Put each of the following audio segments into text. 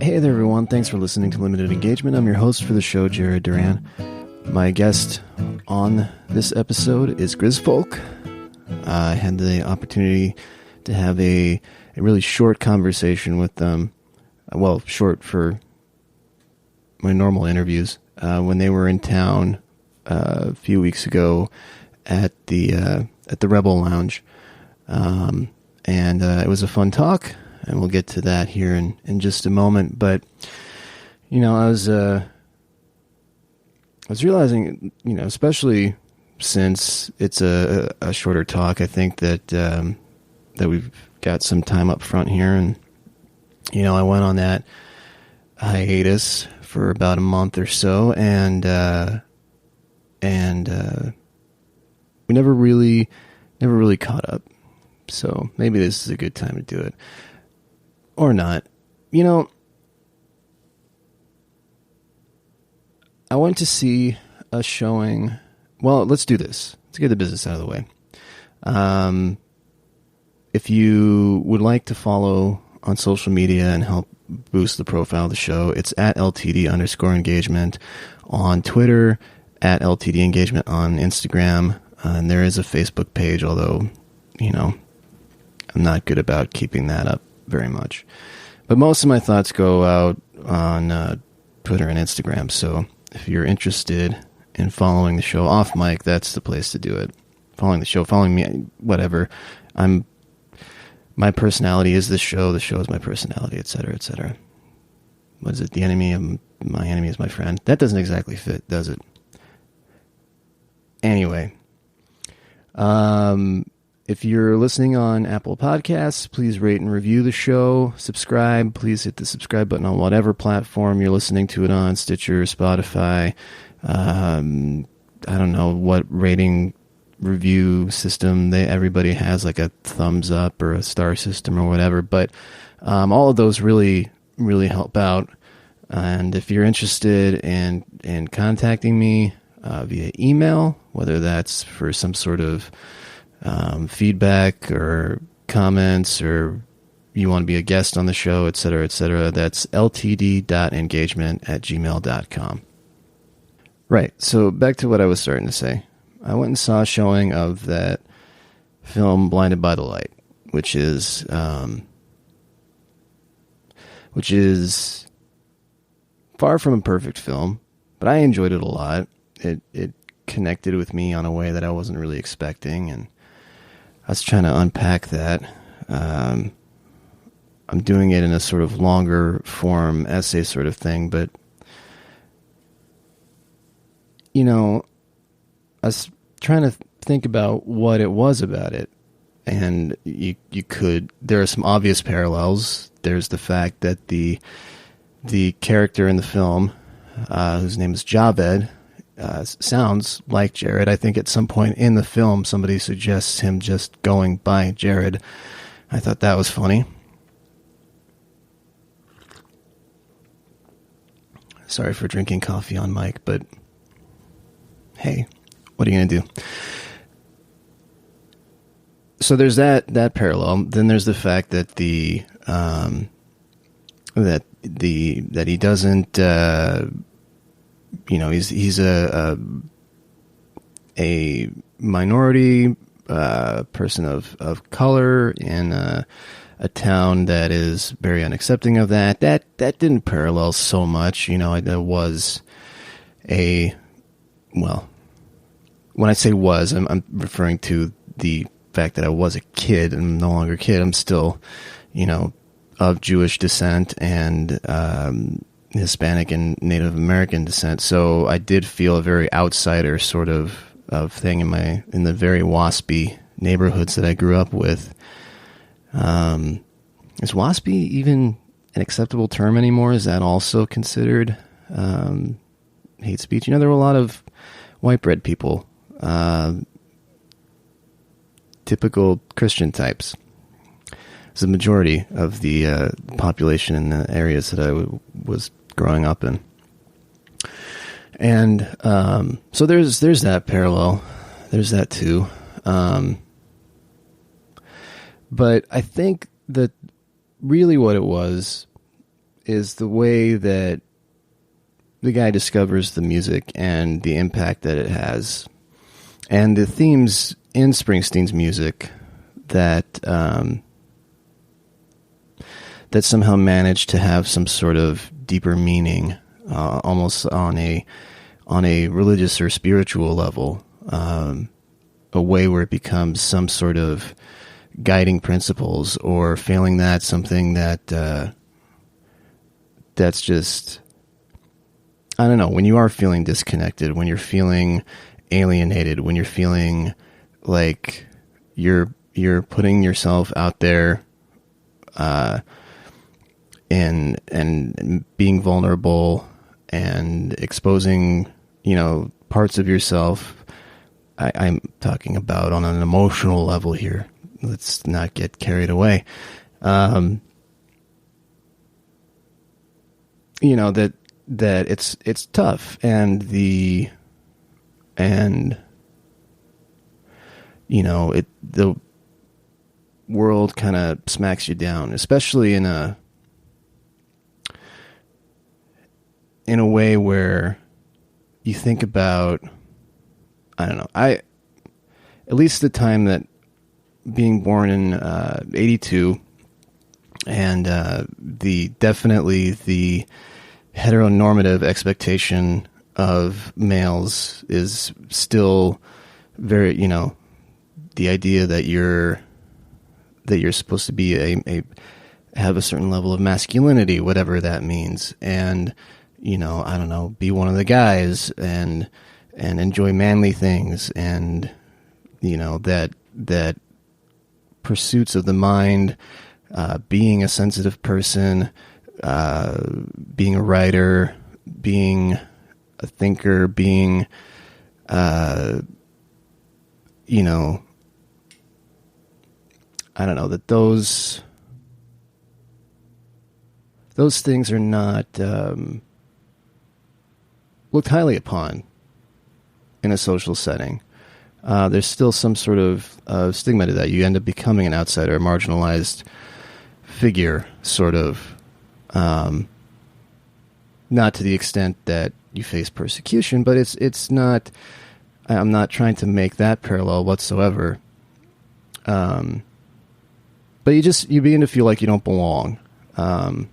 Hey there, everyone. Thanks for listening to Limited Engagement. I'm your host for the show, Jared Duran. My guest on this episode is Grizfolk. I had the opportunity to have a really short conversation with them. Well, short for my normal interviews. When they were in town a few weeks ago at the Rebel Lounge. And it was a fun talk. And we'll get to that here in just a moment. But, you know, I was realizing, you know, especially since it's a shorter talk, I think that that we've got some time up front here. And, you know, I went on that hiatus for about a month or so, and we never really caught up. So maybe this is a good time to do it. Or not. You know, I went to see a showing. Well, let's do this. Let's get the business out of the way. If you would like to follow on social media and help boost the profile of the show, it's at LTD_engagement on Twitter, at LTD engagement on Instagram, and there is a Facebook page, although, you know, I'm not good about keeping that up very much. But most of my thoughts go out on Twitter and Instagram, so if you're interested in following the show off mic, that's the place to do it. Following the show, following me, whatever. My personality is the show is my personality, etc., etc. What is it? The enemy of my enemy is my friend. That doesn't exactly fit, does it? Anyway, if you're listening on Apple Podcasts, please rate and review the show. Subscribe. Please hit the subscribe button on whatever platform you're listening to it on, Stitcher, Spotify. I don't know what rating review system everybody has, like a thumbs up or a star system or whatever. But all of those really, really help out. And if you're interested in contacting me via email, whether that's for some sort of feedback or comments, or you want to be a guest on the show, etc., etc., that's ltd.engagement@gmail.com. Right, so back to what I was starting to say. I went and saw a showing of that film Blinded by the Light, which is far from a perfect film, but I enjoyed it a lot. It connected with me on a way that I wasn't really expecting, and I was trying to unpack that. I'm doing it in a sort of longer form essay sort of thing, but, you know, I was trying to think about what it was about it, and there are some obvious parallels. There's the fact that the character in the film, whose name is Javed, sounds like Jared. I think at some point in the film somebody suggests him just going by Jared. I thought that was funny. Sorry for drinking coffee on mic, but hey, what are you going to do? So there's that parallel. Then there's the fact that that he doesn't you know, he's a minority person of color in a town that is very unaccepting of that. That didn't parallel so much, you know. There was well, when I say was, I'm referring to the fact that I was a kid. I'm no longer a kid. I'm still, you know, of Jewish descent and Hispanic and Native American descent, so I did feel a very outsider sort of thing in the very waspy neighborhoods that I grew up with. Is waspy even an acceptable term anymore? Is that also considered hate speech? You know, there were a lot of white bread people, typical Christian types. It's the majority of the population in the areas that I was growing up in. And so there's that parallel. There's that too. But I think that really what it was is the way that the guy discovers the music and the impact that it has, and the themes in Springsteen's music that that somehow manage to have some sort of deeper meaning, almost on a religious or spiritual level, a way where it becomes some sort of guiding principles, or failing that, something that that's just, I don't know, when you are feeling disconnected, when you're feeling alienated, when you're feeling like you're putting yourself out there, and being vulnerable and exposing, parts of yourself. I'm talking about on an emotional level here. Let's not get carried away. That it's tough, and the world kind of smacks you down, especially in a way where you think about, I don't know, at least the time that being born in 82, and definitely the heteronormative expectation of males is still very, the idea that you're supposed to be have a certain level of masculinity, whatever that means, and I don't know, be one of the guys and enjoy manly things, and that pursuits of the mind, being a sensitive person, being a writer, being a thinker, being I don't know, that those things are not looked highly upon in a social setting. There's still some sort of stigma to that. You end up becoming an outsider, a marginalized figure, sort of. Not to the extent that you face persecution, but it's not. I'm not trying to make that parallel whatsoever. But you begin to feel like you don't belong, and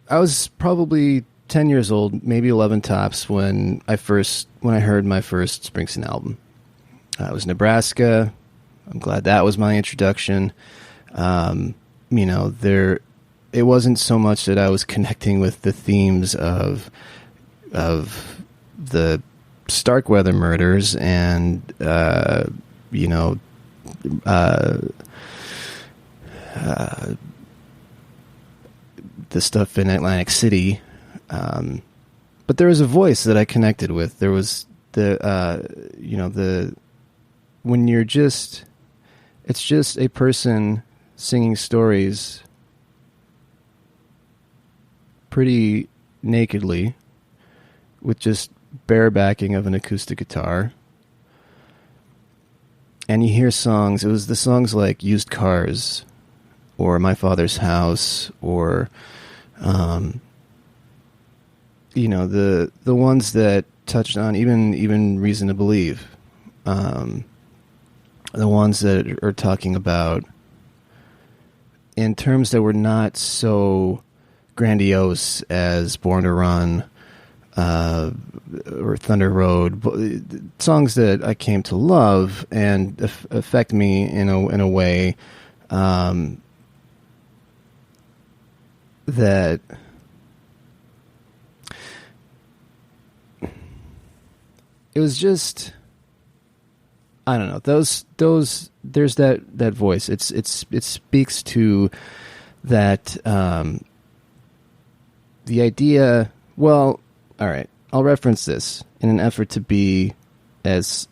I was probably 10 years old, maybe 11 tops, when I heard my first Springsteen album. It was Nebraska. I'm glad that was my introduction. It wasn't so much that I was connecting with the themes of the Starkweather murders and the stuff in Atlantic City, but there was a voice that I connected with. There was when it's just a person singing stories pretty nakedly with just bare backing of an acoustic guitar. And you hear songs, it was the songs like Used Cars or My Father's House, or the ones that touched on even Reason to Believe, the ones that are talking about in terms that were not so grandiose as Born to Run or Thunder Road, songs that I came to love and affect me in a way that it was just, I don't know, those there's that voice. It speaks to that the idea. Well, all right, I'll reference this in an effort to be as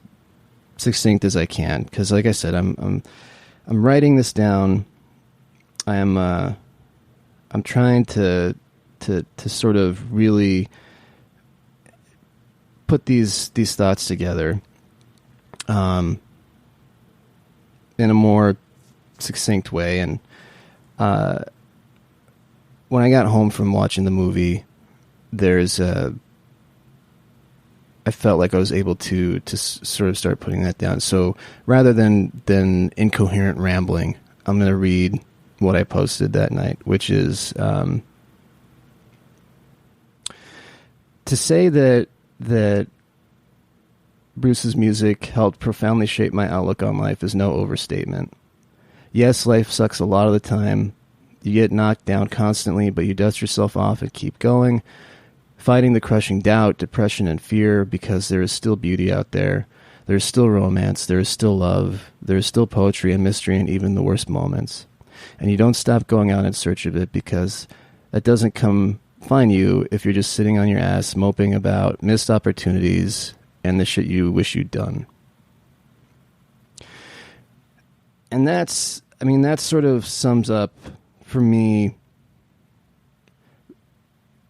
succinct as I can, because like I said, I'm writing this down. I'm trying to sort of really put these thoughts together in a more succinct way. And when I got home from watching the movie, I felt like I was able to sort of start putting that down. So rather than incoherent rambling, I'm going to read what I posted that night, which is to say that Bruce's music helped profoundly shape my outlook on life is no overstatement. Yes, life sucks a lot of the time. You get knocked down constantly, but you dust yourself off and keep going, fighting the crushing doubt, depression, and fear, because there is still beauty out there. There is still romance. There is still love. There is still poetry and mystery in even the worst moments. And you don't stop going out in search of it, because that doesn't come find you if you're just sitting on your ass moping about missed opportunities and the shit you wish you'd done. And that sort of sums up for me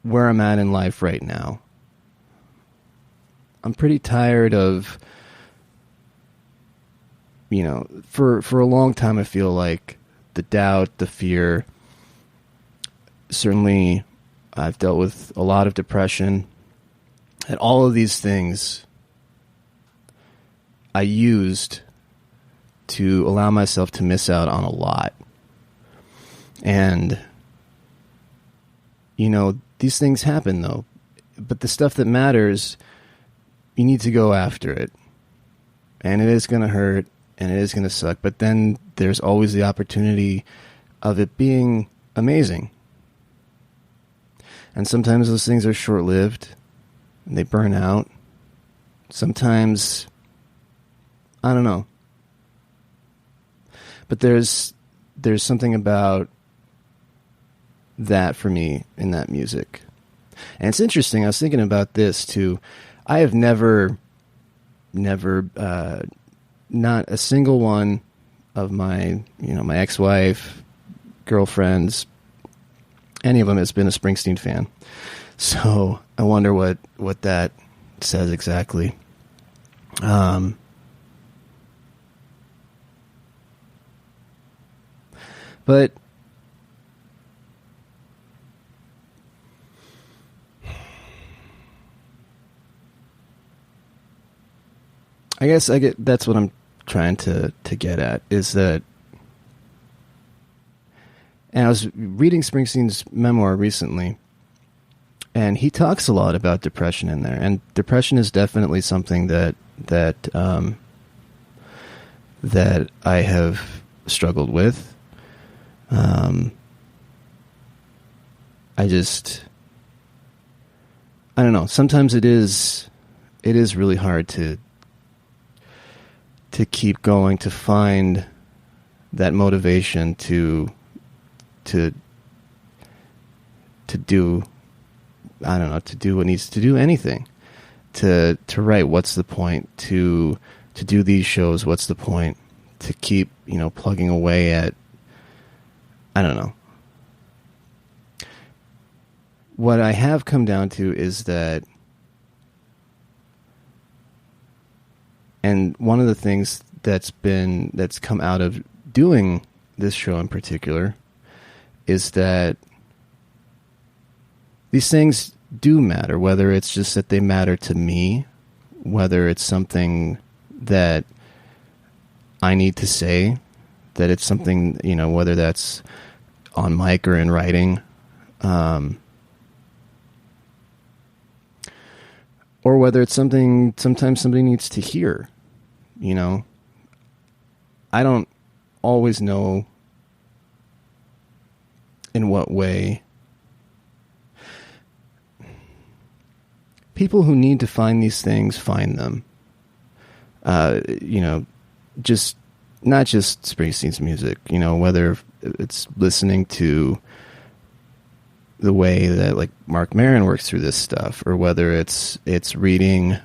where I'm at in life right now. I'm pretty tired of, for a long time I feel like the doubt, the fear, certainly I've dealt with a lot of depression, and all of these things I used to allow myself to miss out on a lot. And, these things happen though, but the stuff that matters, you need to go after it. And it is going to hurt and it is going to suck, but then there's always the opportunity of it being amazing. And sometimes those things are short-lived and they burn out. Sometimes, I don't know. But there's something about that for me in that music. And it's interesting, I was thinking about this too. I have never, not a single one of my, my ex-wife, girlfriends, any of them has been a Springsteen fan. So I wonder what that says exactly. But I guess that's what I'm trying to get at, is that, and I was reading Springsteen's memoir recently, and he talks a lot about depression in there, and depression is definitely something that I have struggled with. I don't know. Sometimes it is really hard to keep going, to find that motivation to do, I don't know, to do what needs to do, anything, to write. What's the point to do these shows? What's the point to keep, plugging away at, I don't know. What I have come down to is that, and one of the things that's come out of doing this show in particular, is that these things do matter, whether it's just that they matter to me, whether it's something that I need to say, that it's something, whether that's on mic or in writing, or whether it's something sometimes somebody needs to hear. I don't always know in what way. People who need to find these things find them. Just not just Springsteen's music, whether it's listening to the way that like Mark Maron works through this stuff, or whether it's reading